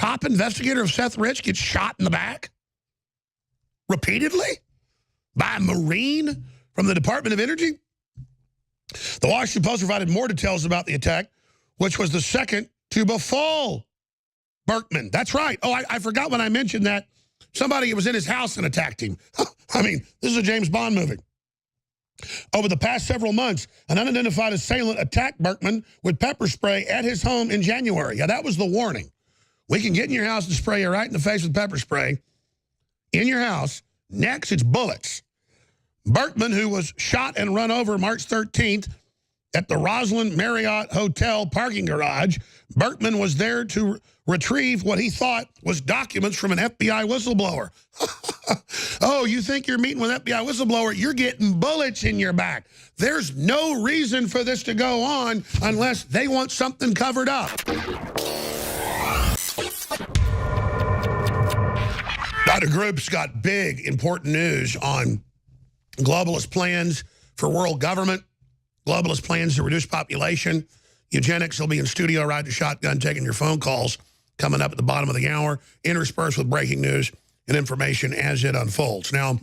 top investigator of Seth Rich gets shot in the back repeatedly by a Marine from the Department of Energy. The Washington Post provided more details about the attack, which was the second to befall Berkman. That's right. Oh, I forgot when I mentioned that somebody was in his house and attacked him. I mean, this is a James Bond movie. Over the past several months, an unidentified assailant attacked Berkman with pepper spray at his home in January. Yeah, that was the warning. We can get in your house and spray you right in the face with pepper spray in your house. Next, it's bullets. Berkman, who was shot and run over March 13th at the Roslyn Marriott Hotel parking garage, Berkman was there to retrieve what he thought was documents from an FBI whistleblower. Oh, you think you're meeting with an FBI whistleblower? You're getting bullets in your back. There's no reason for this to go on unless they want something covered up. Other groups got big, important news on globalist plans for world government, globalist plans to reduce population. Eugenics will be in studio riding shotgun, taking your phone calls coming up at the bottom of the hour, interspersed with breaking news and information as it unfolds. Now,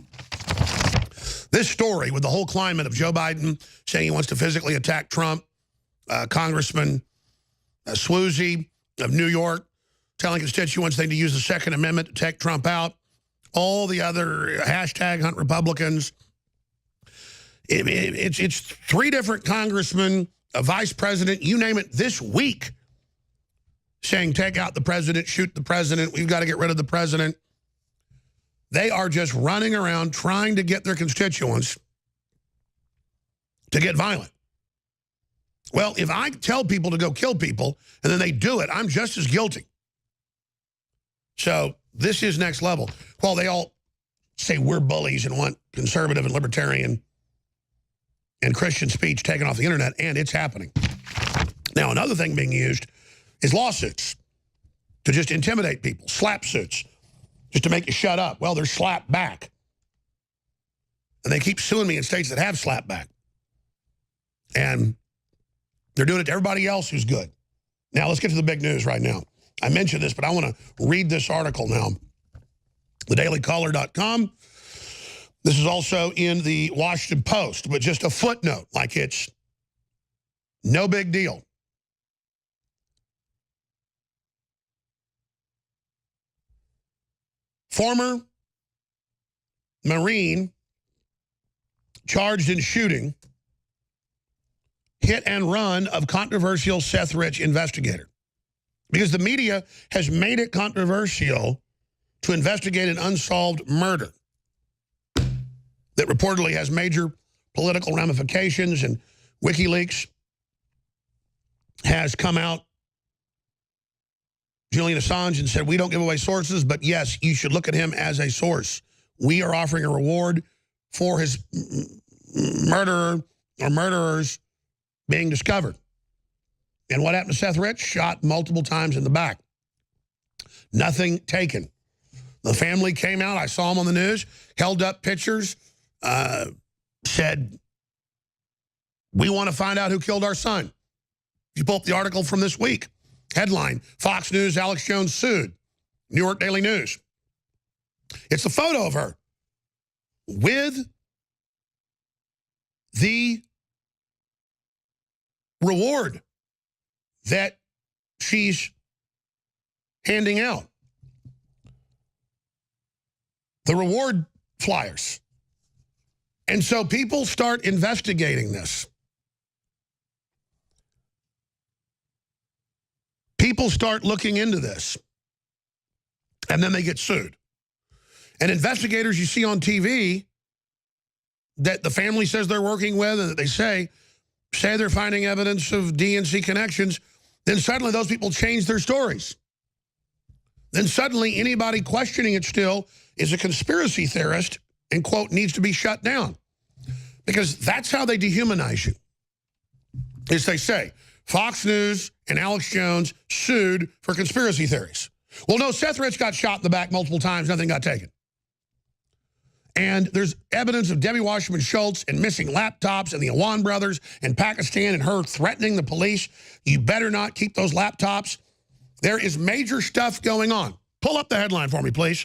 this story with the whole climate of Joe Biden saying he wants to physically attack Trump, Congressman Swoozy of New York telling constituents they need to use the Second Amendment to take Trump out, all the other hashtag hunt Republicans. It's three different congressmen, a vice president, you name it, this week saying take out the president, shoot the president, we've got to get rid of the president. They are just running around trying to get their constituents to get violent. Well, if I tell people to go kill people and then they do it, I'm just as guilty. So this is next level. While they all say we're bullies and want conservative and libertarian and Christian speech taken off the internet, and it's happening. Now, another thing being used is lawsuits to just intimidate people, slap suits, just to make you shut up. Well, they're slapped back. And they keep suing me in states that have slapped back. And they're doing it to everybody else who's good. Now, let's get to the big news right now. I mentioned this, but I want to read this article now. TheDailyCaller.com. This is also in the Washington Post, but just a footnote, like it's no big deal. Former Marine charged in shooting hit and run of controversial Seth Rich investigator. Because the media has made it controversial to investigate an unsolved murder that reportedly has major political ramifications, and WikiLeaks has come out, Julian Assange, and said, we don't give away sources, but yes, you should look at him as a source. We are offering a reward for his murderer or murderers being discovered. And what happened to Seth Rich? Shot multiple times in the back. Nothing taken. The family came out, I saw him on the news, held up pictures, said, we want to find out who killed our son. You pull up the article from this week. Headline, Fox News, Alex Jones sued. New York Daily News. It's a photo of her with the reward that she's handing out. The reward flyers. And so people start investigating this. People start looking into this. And then they get sued. And investigators you see on TV that the family says they're working with and that they say they're finding evidence of DNC connections, then suddenly those people change their stories. Then suddenly anybody questioning it still is a conspiracy theorist and, quote, needs to be shut down. Because that's how they dehumanize you. Is they say, Fox News and Alex Jones sued for conspiracy theories. Well, no, Seth Rich got shot in the back multiple times, nothing got taken. And there's evidence of Debbie Wasserman Schultz and missing laptops and the Awan brothers in Pakistan and her threatening the police. You better not keep those laptops There is major stuff going on. Pull up the headline for me, please.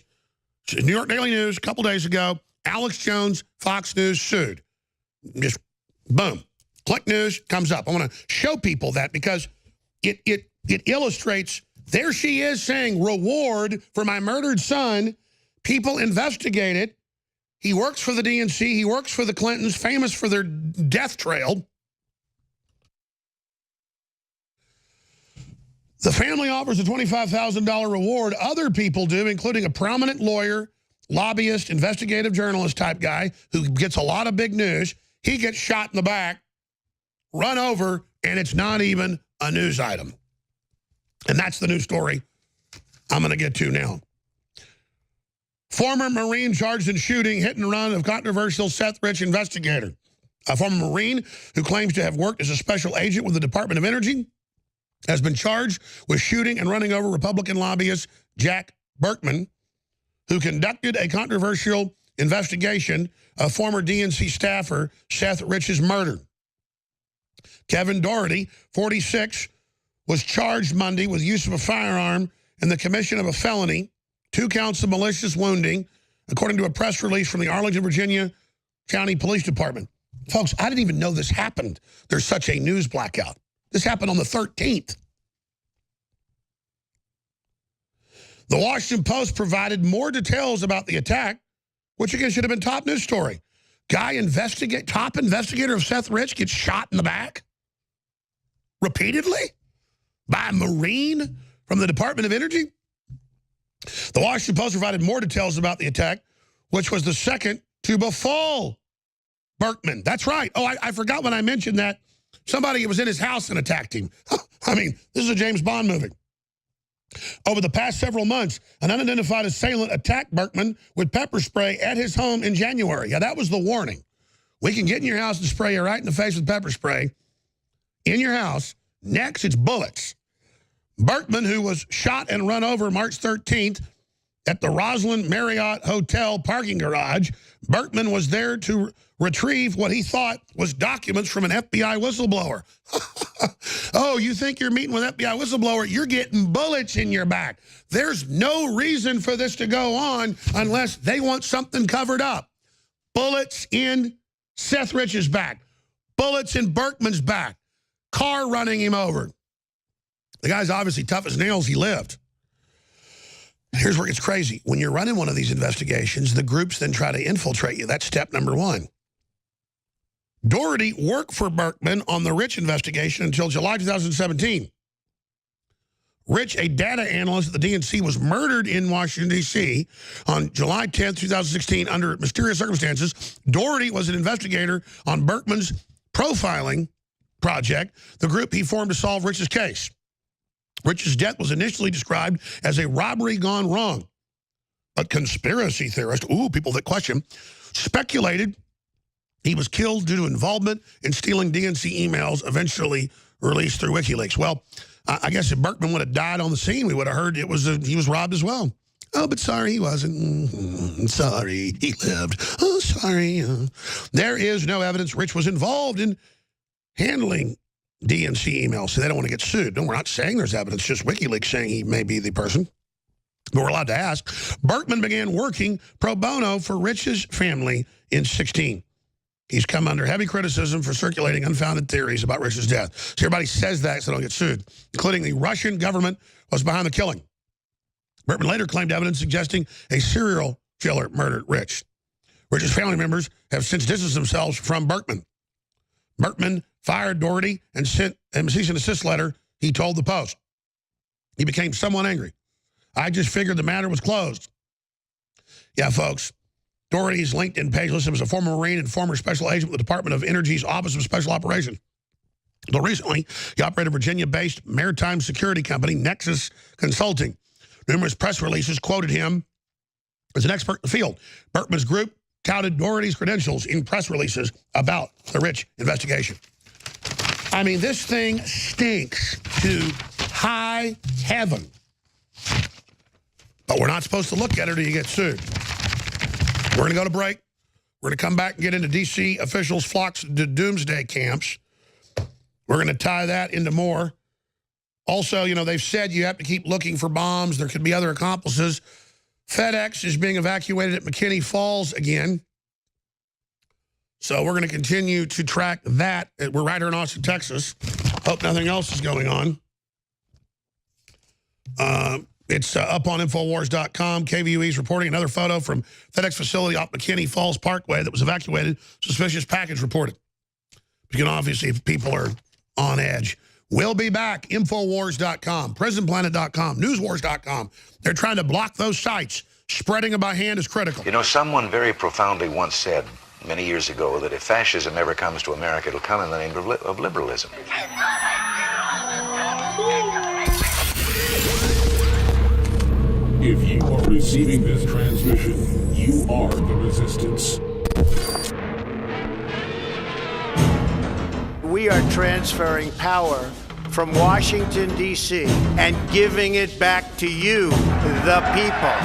New York Daily News, a couple days ago, Alex Jones, Fox News sued. Just boom. Click news, comes up. I want to show people that because it illustrates, there she is saying, reward for my murdered son. People investigate it. He works for the DNC. He works for the Clintons, famous for their death trail. The family offers a $25,000 reward. Other people do, including a prominent lawyer, lobbyist, investigative journalist type guy who gets a lot of big news. He gets shot in the back, run over, and it's not even a news item. And that's the news story I'm going to get to now. Former Marine charged in shooting, hit and run of controversial Seth Rich investigator. A former Marine who claims to have worked as a special agent with the Department of Energy has been charged with shooting and running over Republican lobbyist Jack Berkman, who conducted a controversial investigation of former DNC staffer Seth Rich's murder. Kevin Doherty, 46, was charged Monday with use of a firearm and the commission of a felony, 2 counts of malicious wounding, according to a press release from the Arlington, Virginia County Police Department. Folks, I didn't even know this happened. There's such a news blackout. This happened on the 13th. The Washington Post provided more details about the attack, which again should have been top news story. Top investigator of Seth Rich gets shot in the back repeatedly by a Marine from the Department of Energy. The Washington Post provided more details about the attack, which was the second to befall Berkman. That's right. Oh, I forgot when I mentioned that somebody was in his house and attacked him. I mean, this is a James Bond movie. Over the past several months, an unidentified assailant attacked Berkman with pepper spray at his home in January. Yeah, that was the warning. We can get in your house and spray you right in the face with pepper spray in your house. Next, it's bullets. Berkman, who was shot and run over March 13th at the Roslyn Marriott Hotel parking garage, Berkman was there to retrieve what he thought was documents from an FBI whistleblower. Oh, you think you're meeting with an FBI whistleblower? You're getting bullets in your back. There's no reason for this to go on unless they want something covered up. Bullets in Seth Rich's back. Bullets in Berkman's back. Car running him over. The guy's obviously tough as nails. He lived. Here's where it gets crazy. When you're running one of these investigations, the groups then try to infiltrate you. That's step number 1. Doherty worked for Berkman on the Rich investigation until July 2017. Rich, a data analyst at the DNC, was murdered in Washington, D.C. on July 10, 2016 under mysterious circumstances. Doherty was an investigator on Berkman's profiling project, the group he formed to solve Rich's case. Rich's death was initially described as a robbery gone wrong. But conspiracy theorists, people that question, speculated he was killed due to involvement in stealing DNC emails eventually released through WikiLeaks. Well, I guess if Berkman would have died on the scene, we would have heard he was robbed as well. Oh, but sorry, he wasn't. Sorry, he lived. Oh, sorry. There is no evidence Rich was involved in handling DNC emails, so they don't want to get sued. No, we're not saying there's evidence, just WikiLeaks saying he may be the person. But we're allowed to ask. Berkman began working pro bono for Rich's family in 2016. He's come under heavy criticism for circulating unfounded theories about Rich's death. So everybody says that so they don't get sued, including the Russian government was behind the killing. Berkman later claimed evidence suggesting a serial killer murdered Rich. Rich's family members have since distanced themselves from Berkman. Berkman fired Doherty and sent a cease and desist letter, he told the Post. He became somewhat angry. I just figured the matter was closed. Yeah, folks. Doherty's LinkedIn page lists him as a former Marine and former special agent with the Department of Energy's Office of Special Operations. Until recently, he operated a Virginia-based maritime security company, Nexus Consulting. Numerous press releases quoted him as an expert in the field. Berkman's group touted Doherty's credentials in press releases about the Rich investigation. I mean, this thing stinks to high heaven. But we're not supposed to look at it or you get sued. We're going to go to break. We're going to come back and get into D.C. officials' flocks to doomsday camps. We're going to tie that into more Also, you know, they've said you have to keep looking for bombs. There could be other accomplices. FedEx is being evacuated at McKinney Falls again. So we're going to continue to track that. We're right here in Austin, Texas. Hope nothing else is going on. It's up on Infowars.com. KVUE is reporting another photo from FedEx facility off McKinney Falls Parkway that was evacuated. Suspicious package reported. You can obviously, if people are on edge. We'll be back. Infowars.com, PrisonPlanet.com, NewsWars.com. They're trying to block those sites. Spreading them by hand is critical. You know, someone very profoundly once said many years ago that if fascism ever comes to America, it'll come in the name of liberalism. If you are receiving this transmission, you are the resistance. We are transferring power from Washington, D.C., and giving it back to you, the people.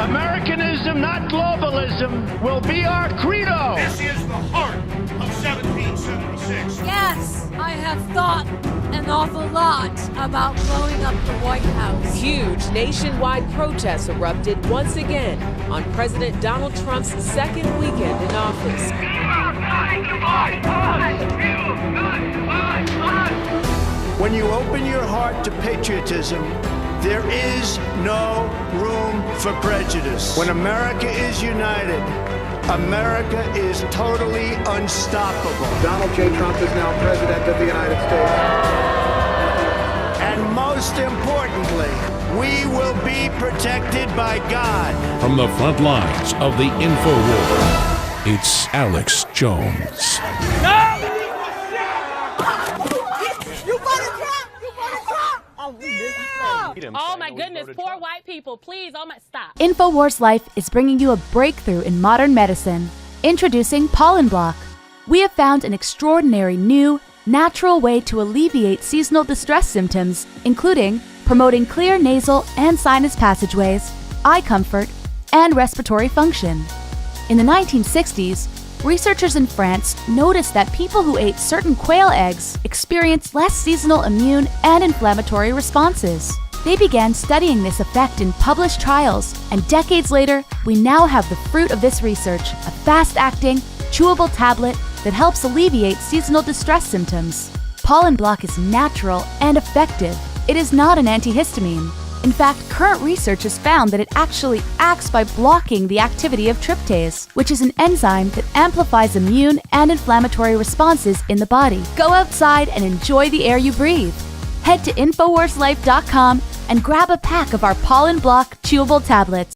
Americanism, not globalism, will be our credo. This is the heart of 1776. Yes, I have thought an awful lot about blowing up the White House. Huge nationwide protests erupted once again on President Donald Trump's second weekend in office. When you open your heart to patriotism, there is no room for prejudice. When America is united, America is totally unstoppable. Donald J. Trump is now President of the United States. And most importantly, we will be protected by God. From the front lines of the Infowar, it's Alex Jones. Oh my goodness, poor white people, please, oh my, stop. Infowars Life is bringing you a breakthrough in modern medicine. Introducing Pollen Block. We have found an extraordinary new, natural way to alleviate seasonal distress symptoms, including promoting clear nasal and sinus passageways, eye comfort, and respiratory function. In the 1960s, researchers in France noticed that people who ate certain quail eggs experienced less seasonal immune and inflammatory responses. They began studying this effect in published trials, and decades later, we now have the fruit of this research, a fast-acting, chewable tablet that helps alleviate seasonal distress symptoms. Pollen Block is natural and effective. It is not an antihistamine. In fact, current research has found that it actually acts by blocking the activity of tryptase, which is an enzyme that amplifies immune and inflammatory responses in the body. Go outside and enjoy the air you breathe. Head to InfoWarsLife.com and grab a pack of our Pollen Block chewable tablets.